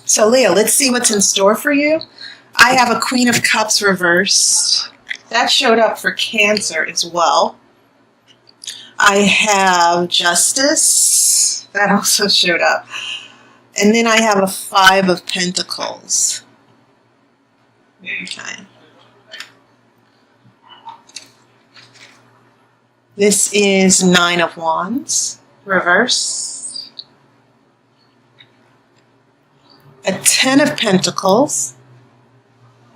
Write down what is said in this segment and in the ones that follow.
So Leo, let's see what's in store for you. I have a Queen of Cups reversed. That showed up for Cancer as well. I have Justice. That also showed up. And then I have a Five of Pentacles. Okay. This is Nine of Wands, reverse. A Ten of Pentacles.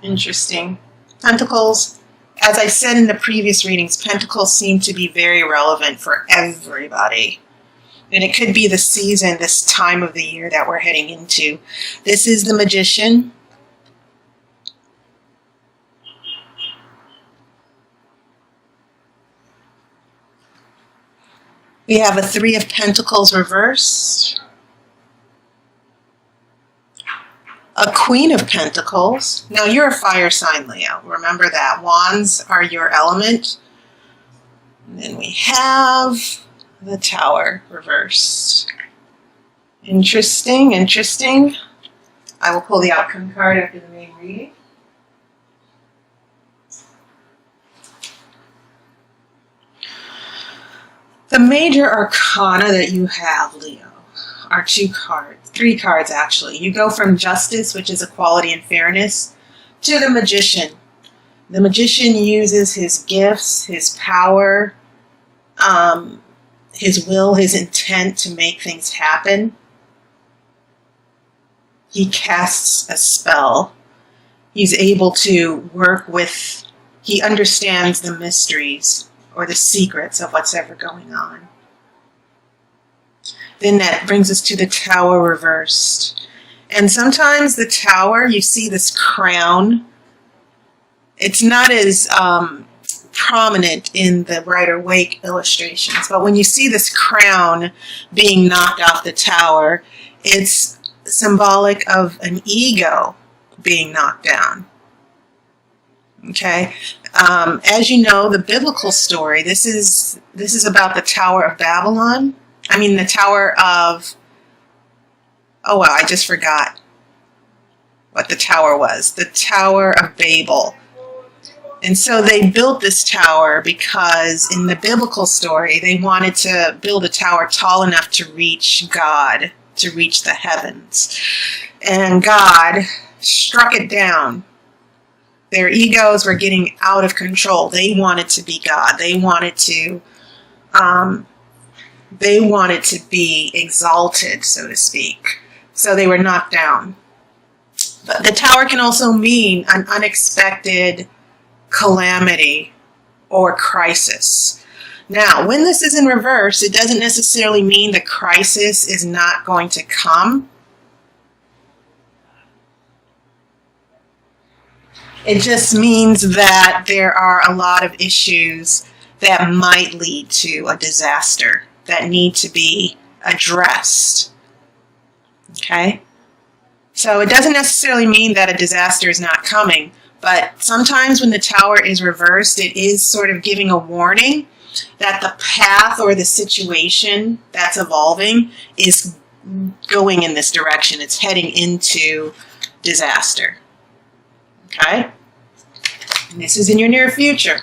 Interesting. Pentacles, as I said in the previous readings, Pentacles seem to be very relevant for everybody. And it could be the season, this time of the year that we're heading into. This is the Magician. We have a Three of Pentacles reversed. A Queen of Pentacles. Now you're a fire sign, Leo. Remember that. Wands are your element. And then we have the Tower reversed. Interesting, interesting. I will pull the outcome card after the main reading. The major arcana that you have, Leo, are three cards actually. You go from Justice, which is equality and fairness, to the Magician. The Magician uses his gifts, his power, his will, his intent to make things happen. He casts a spell. He's able to work with, he understands the mysteries or the secrets of what's ever going on. Then that brings us to the Tower reversed. And sometimes the Tower, you see this crown. It's not as prominent in the Rider-Waite illustrations, but when you see this crown being knocked off the Tower, it's symbolic of an ego being knocked down. Okay? As you know, the biblical story, this is about the Tower of Babylon. I mean, the Tower of, oh wow, I just forgot what the tower was. The Tower of Babel. And so they built this tower because in the biblical story, they wanted to build a tower tall enough to reach God, to reach the heavens. And God struck it down. Their egos were getting out of control. They wanted to be God. They wanted to be exalted, so to speak. So they were knocked down. But the Tower can also mean an unexpected calamity or crisis. Now, when this is in reverse, it doesn't necessarily mean the crisis is not going to come. It just means that there are a lot of issues that might lead to a disaster that need to be addressed. Okay? So it doesn't necessarily mean that a disaster is not coming, but sometimes when the Tower is reversed, it is sort of giving a warning that the path or the situation that's evolving is going in this direction. It's heading into disaster. Okay? And this is in your near future.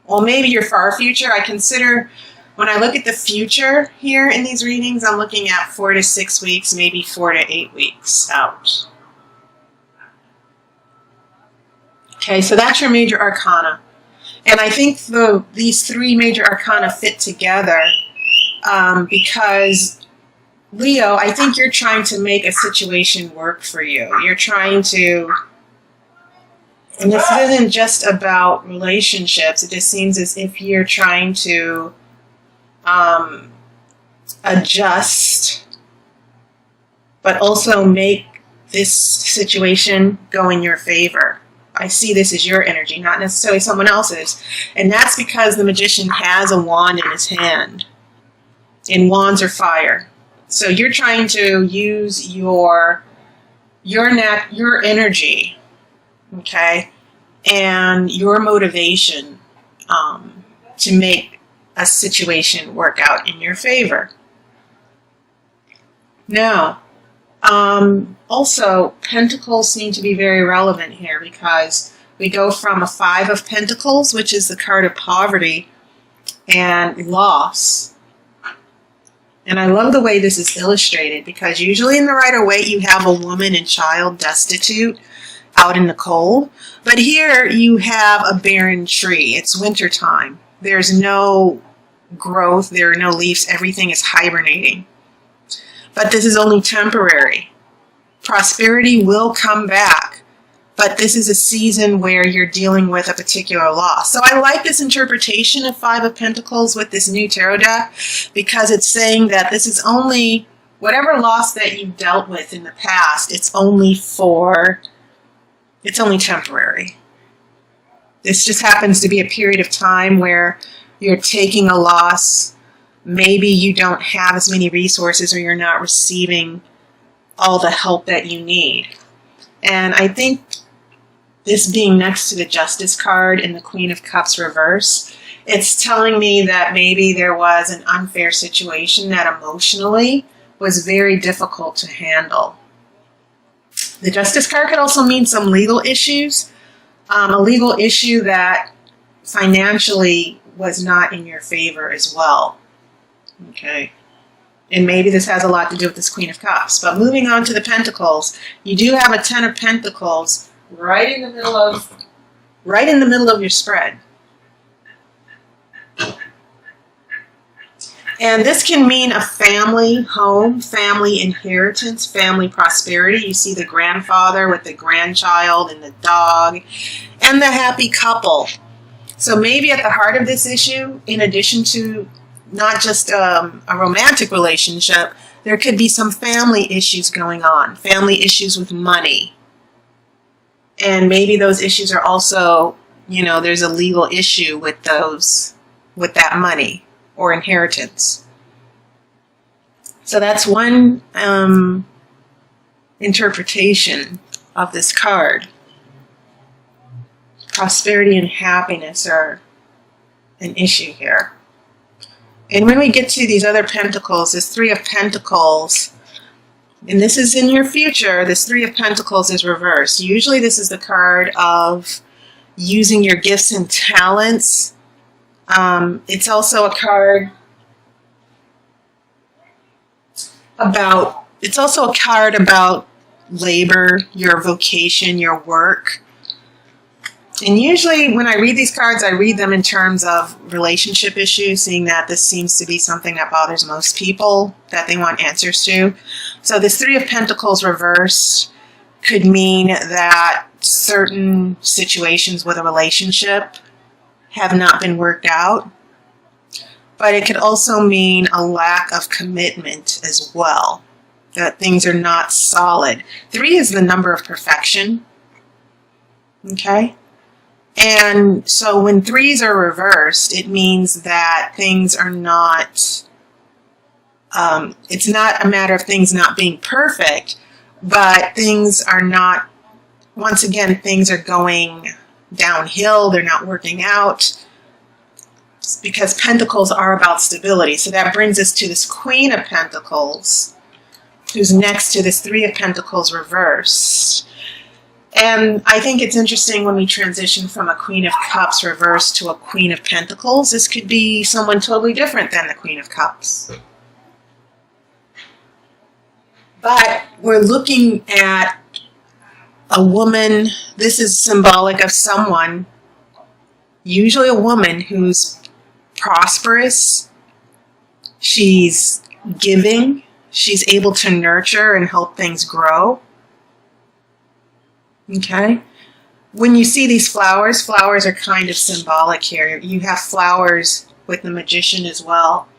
Well, maybe your far future. I consider, when I look at the future here in these readings, I'm looking at 4 to 6 weeks, maybe 4 to 8 weeks out. Okay, so that's your major arcana. And I think these three major arcana fit together because, Leo, I think you're trying to make a situation work for you. You're trying to, and this isn't just about relationships. It just seems as if you're trying to adjust, but also make this situation go in your favor. I see this as your energy, not necessarily someone else's. And that's because the Magician has a wand in his hand. And wands are fire. So you're trying to use your energy, okay, and your motivation to make a situation work out in your favor. Now, Also, Pentacles seem to be very relevant here because we go from a Five of Pentacles, which is the card of poverty and loss. And I love the way this is illustrated because usually in the Rider-Waite you have a woman and child destitute out in the cold. But here you have a barren tree. It's wintertime. There's no growth. There are no leaves. Everything is hibernating. But this is only temporary. Prosperity will come back. But this is a season where you're dealing with a particular loss. So I like this interpretation of Five of Pentacles with this new tarot deck because it's saying that this is only, whatever loss that you've dealt with in the past, it's only temporary. This just happens to be a period of time where you're taking a loss. Maybe you don't have as many resources or you're not receiving all the help that you need. And I think this being next to the Justice card and the Queen of Cups reverse, it's telling me that maybe there was an unfair situation that emotionally was very difficult to handle. The Justice card could also mean some legal issues, a legal issue that financially was not in your favor as well. Okay. And maybe this has a lot to do with this Queen of Cups. But moving on to the Pentacles, you do have a Ten of Pentacles right in the middle of your spread. And this can mean a family home, family inheritance, family prosperity. You see the grandfather with the grandchild and the dog and the happy couple. So maybe at the heart of this issue, in addition to not just a romantic relationship, there could be some family issues going on, family issues with money. And maybe those issues are also, there's a legal issue with that money or inheritance. So that's one interpretation of this card. Prosperity and happiness are an issue here. And when we get to these other pentacles, this Three of Pentacles, and this is in your future, this Three of Pentacles is reversed. Usually this is the card of using your gifts and talents. It's also a card about labor, your vocation, your work. And usually when I read these cards, I read them in terms of relationship issues, seeing that this seems to be something that bothers most people, that they want answers to. So this Three of Pentacles reversed could mean that certain situations with a relationship have not been worked out. But it could also mean a lack of commitment as well, that things are not solid. 3 is the number of perfection. Okay? And so when 3s are reversed, it means that things are not, it's not a matter of things not being perfect, but things are not, once again, things are going downhill, they're not working out, because Pentacles are about stability. So that brings us to this Queen of Pentacles, who's next to this Three of Pentacles reversed. And I think it's interesting when we transition from a Queen of Cups reversed to a Queen of Pentacles. This could be someone totally different than the Queen of Cups. But we're looking at a woman. This is symbolic of someone, usually a woman who's prosperous. She's giving. She's able to nurture and help things grow. Okay? When you see these flowers, flowers are kind of symbolic here. You have flowers with the Magician as well.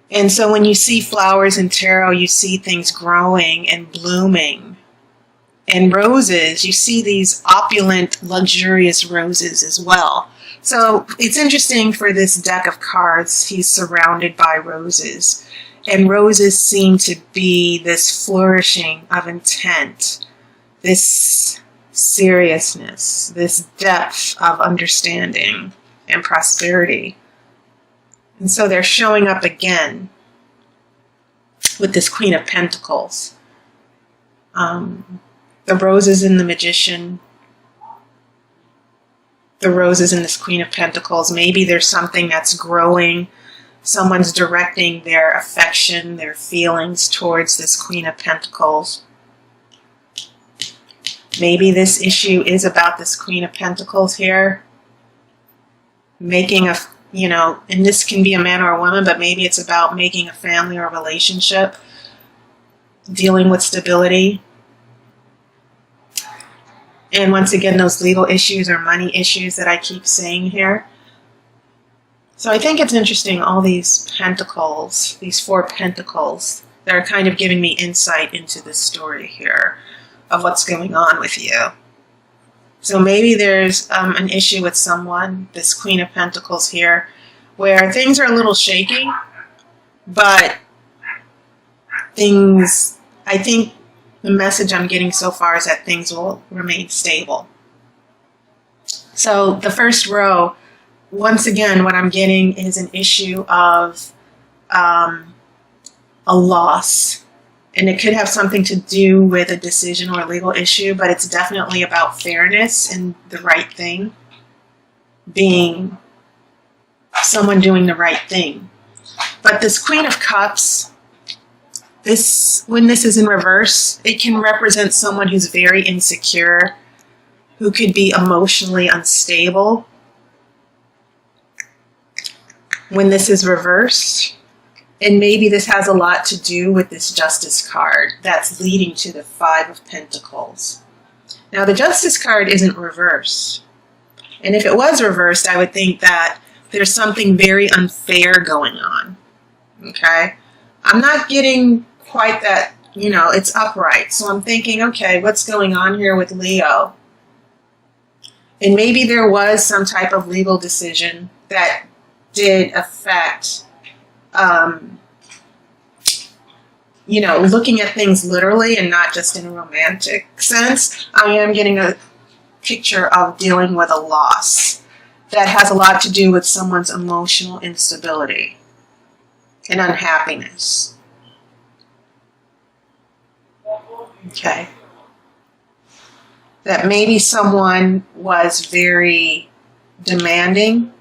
And so when you see flowers in tarot, you see things growing and blooming. And roses, you see these opulent, luxurious roses as well. So it's interesting for this deck of cards, he's surrounded by roses. And roses seem to be this flourishing of intent, this seriousness, this depth of understanding and prosperity. And so they're showing up again with this Queen of Pentacles. The roses in the Magician, the roses in this Queen of Pentacles. Maybe there's something that's growing. Someone's directing their affection, their feelings towards this Queen of Pentacles. Maybe this issue is about this Queen of Pentacles here. Making a, you know, and this can be a man or a woman, but maybe it's about making a family or a relationship, dealing with stability. And once again, those legal issues or money issues that I keep saying here. So I think it's interesting, all these pentacles, these 4 pentacles, that are kind of giving me insight into this story here of what's going on with you. So maybe there's an issue with someone, this Queen of Pentacles here, where things are a little shaky, but things, I think the message I'm getting so far is that things will remain stable. So the first row, once again, what I'm getting is an issue of a loss. And it could have something to do with a decision or a legal issue, but it's definitely about fairness and the right thing. Being someone doing the right thing. But this Queen of Cups, when this is in reverse, it can represent someone who's very insecure, who could be emotionally unstable. When this is reversed, and maybe this has a lot to do with this Justice card that's leading to the 5 of Pentacles. Now the Justice card isn't reversed. And if it was reversed, I would think that there's something very unfair going on. Okay? I'm not getting quite that, you know, it's upright. So I'm thinking, okay, what's going on here with Leo? And maybe there was some type of legal decision that did affect, you know, looking at things literally and not just in a romantic sense. I am getting a picture of dealing with a loss that has a lot to do with someone's emotional instability and unhappiness. Okay. That maybe someone was very demanding.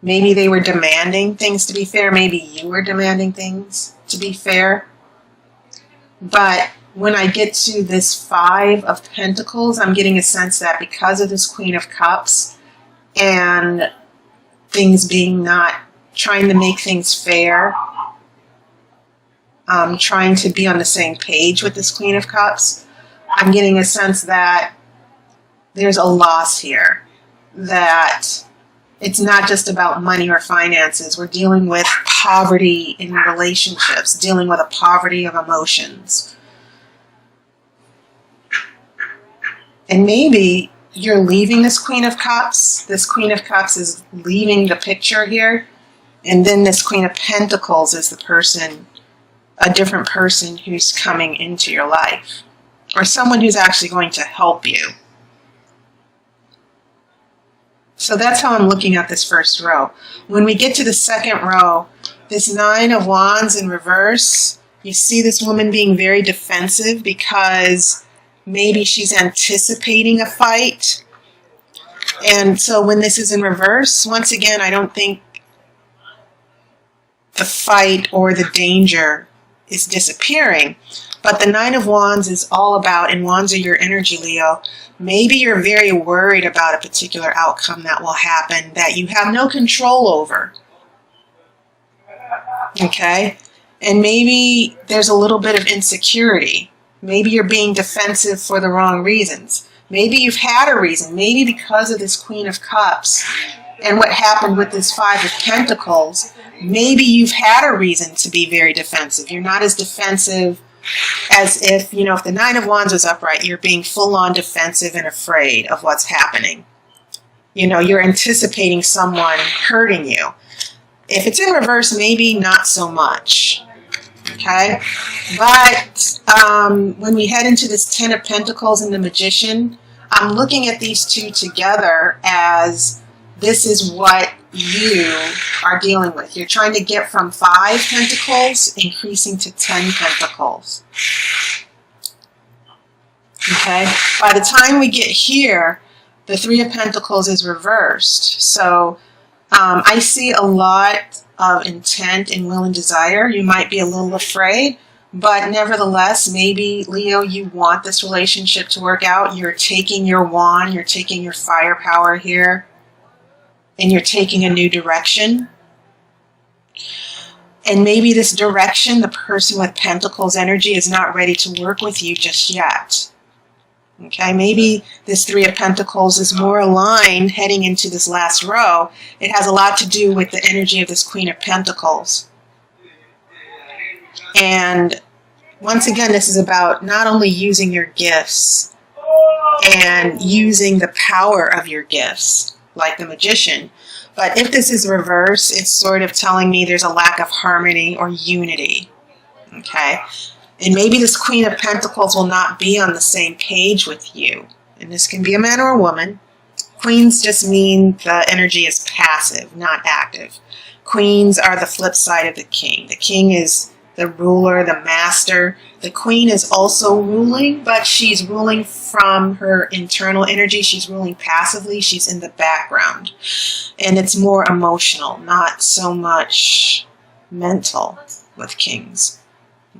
Maybe they were demanding things to be fair. Maybe you were demanding things to be fair. But when I get to this 5 of Pentacles, I'm getting a sense that because of this Queen of Cups and things being not trying to make things fair, trying to be on the same page with this Queen of Cups, I'm getting a sense that there's a loss here, that it's not just about money or finances. We're dealing with poverty in relationships, dealing with a poverty of emotions. And maybe you're leaving this Queen of Cups. This Queen of Cups is leaving the picture here. And then this Queen of Pentacles is the person, a different person who's coming into your life. Or someone who's actually going to help you. So that's how I'm looking at this first row. When we get to the second row, this 9 of Wands in reverse, you see this woman being very defensive because maybe she's anticipating a fight. And so when this is in reverse, once again, I don't think the fight or the danger is disappearing. But the 9 of Wands is all about, and Wands are your energy, Leo. Maybe you're very worried about a particular outcome that will happen that you have no control over. Okay? And maybe there's a little bit of insecurity. Maybe you're being defensive for the wrong reasons. Maybe you've had a reason. Maybe because of this Queen of Cups and what happened with this 5 of Pentacles, maybe you've had a reason to be very defensive. You're not as defensive as if, you know, if the 9 of Wands was upright, you're being full-on defensive and afraid of what's happening. You know, you're anticipating someone hurting you. If it's in reverse, maybe not so much. Okay? But when we head into this 10 of Pentacles and the Magician, I'm looking at these two together as this is what you are dealing with. You're trying to get from 5 Pentacles increasing to 10 Pentacles. Okay? By the time we get here, the Three of Pentacles is reversed. So I see a lot of intent and will and desire. You might be a little afraid, but nevertheless, maybe, Leo, you want this relationship to work out. You're taking your wand, you're taking your firepower here, and you're taking a new direction. And maybe this direction, the person with Pentacles energy is not ready to work with you just yet. Okay, maybe this Three of Pentacles is more aligned heading into this last row. It has a lot to do with the energy of this Queen of Pentacles. And once again, this is about not only using your gifts and using the power of your gifts, like the Magician, but if this is reverse, it's sort of telling me there's a lack of harmony or unity. Okay? And maybe this Queen of Pentacles will not be on the same page with you. And this can be a man or a woman. Queens just mean the energy is passive, not active. Queens are the flip side of the king. The king is the ruler, the master. The queen is also ruling, but she's ruling from her internal energy. She's ruling passively. She's in the background. And it's more emotional, not so much mental with kings.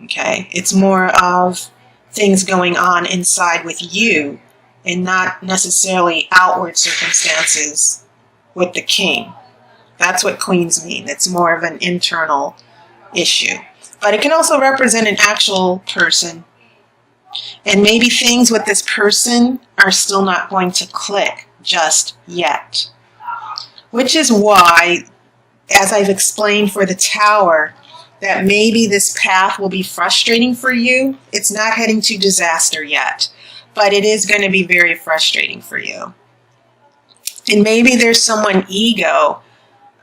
Okay, it's more of things going on inside with you and not necessarily outward circumstances with the king. That's what queens mean. It's more of an internal issue. But it can also represent an actual person. And maybe things with this person are still not going to click just yet. Which is why, as I've explained for the Tower, that maybe this path will be frustrating for you. It's not heading to disaster yet, but it is going to be very frustrating for you. And maybe there's someone ego.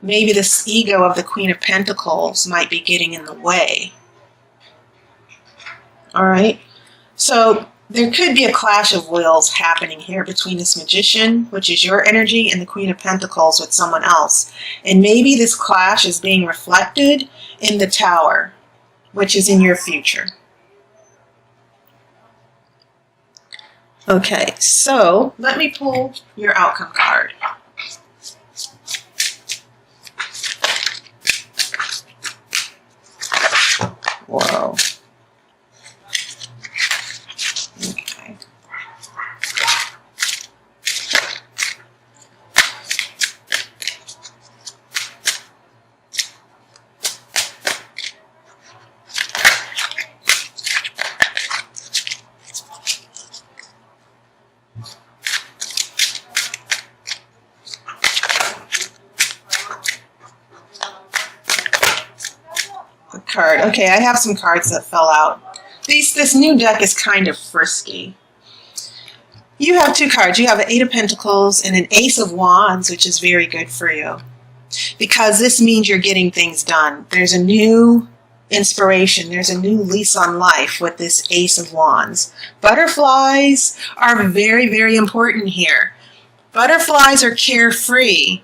Maybe this ego of the Queen of Pentacles might be getting in the way. All right. So there could be a clash of wills happening here between this Magician, which is your energy, and the Queen of Pentacles with someone else. And maybe this clash is being reflected in the Tower, which is in your future. Okay, so let me pull your outcome card. Whoa. Okay. Card. Okay, I have some cards that fell out. This new deck is kind of frisky. You have two cards. You have an Eight of Pentacles and an Ace of Wands, which is very good for you. Because this means you're getting things done. There's a new inspiration. There's a new lease on life with this Ace of Wands. Butterflies are very, very important here. Butterflies are carefree.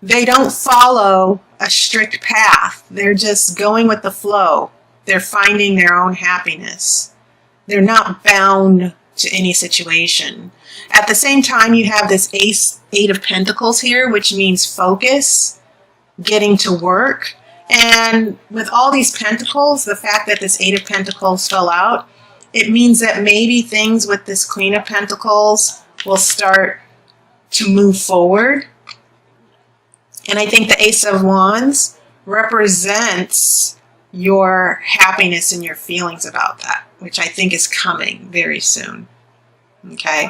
They don't follow a strict path. They're just going with the flow. They're finding their own happiness. They're not bound to any situation. At the same time, you have this Eight of Pentacles here, which means focus, getting to work. And with all these pentacles, the fact that this Eight of Pentacles fell out, it means that maybe things with this Queen of Pentacles will start to move forward. And I think the Ace of Wands represents your happiness and your feelings about that, which I think is coming very soon. Okay?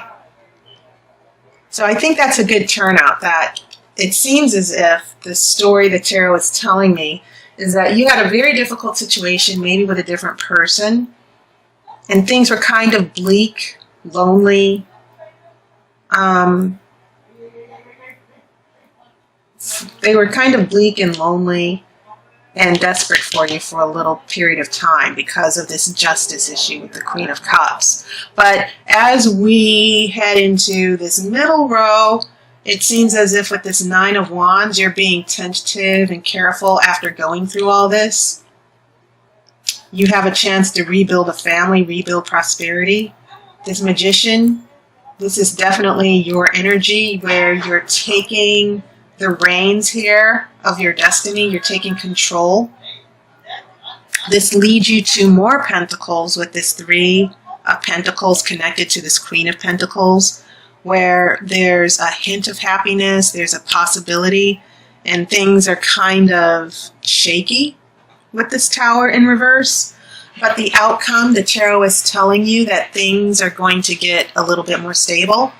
So I think that's a good turnout. That it seems as if the story the tarot is telling me is that you had a very difficult situation, maybe with a different person, and things were kind of bleak, lonely, they were kind of bleak and lonely and desperate for you for a little period of time because of this justice issue with the Queen of Cups. But as we head into this middle row, it seems as if with this Nine of Wands, you're being tentative and careful after going through all this. You have a chance to rebuild a family, rebuild prosperity. This Magician, this is definitely your energy where you're taking the reins here of your destiny. You're taking control. This leads you to more Pentacles with this Three of Pentacles connected to this Queen of Pentacles, where there's a hint of happiness, there's a possibility, and things are kind of shaky with this Tower in reverse. But the outcome, the tarot is telling you that things are going to get a little bit more stable.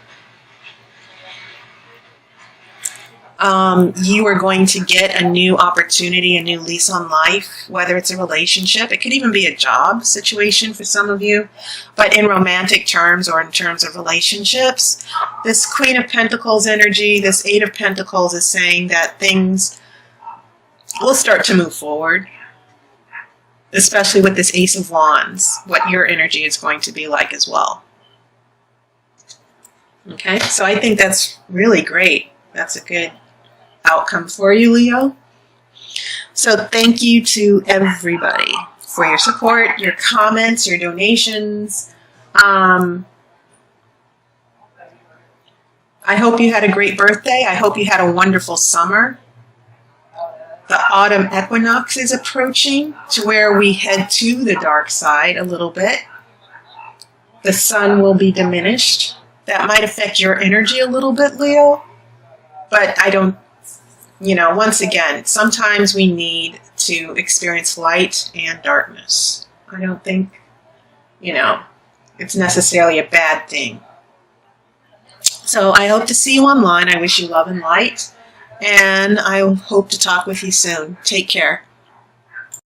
You are going to get a new opportunity, a new lease on life, whether it's a relationship. It could even be a job situation for some of you. But in romantic terms or in terms of relationships, this Queen of Pentacles energy, this Eight of Pentacles is saying that things will start to move forward. Especially with this Ace of Wands, what your energy is going to be like as well. Okay, so I think that's really great. That's a good outcome for you, Leo. So thank you to everybody for your support, your comments, your donations. I hope you had a great birthday. I hope you had a wonderful summer. The autumn equinox is approaching to where we head to the dark side a little bit. The sun will be diminished. That might affect your energy a little bit, Leo. But I don't, once again, sometimes we need to experience light and darkness. I don't think, it's necessarily a bad thing. So I hope to see you online. I wish you love and light. And I hope to talk with you soon. Take care.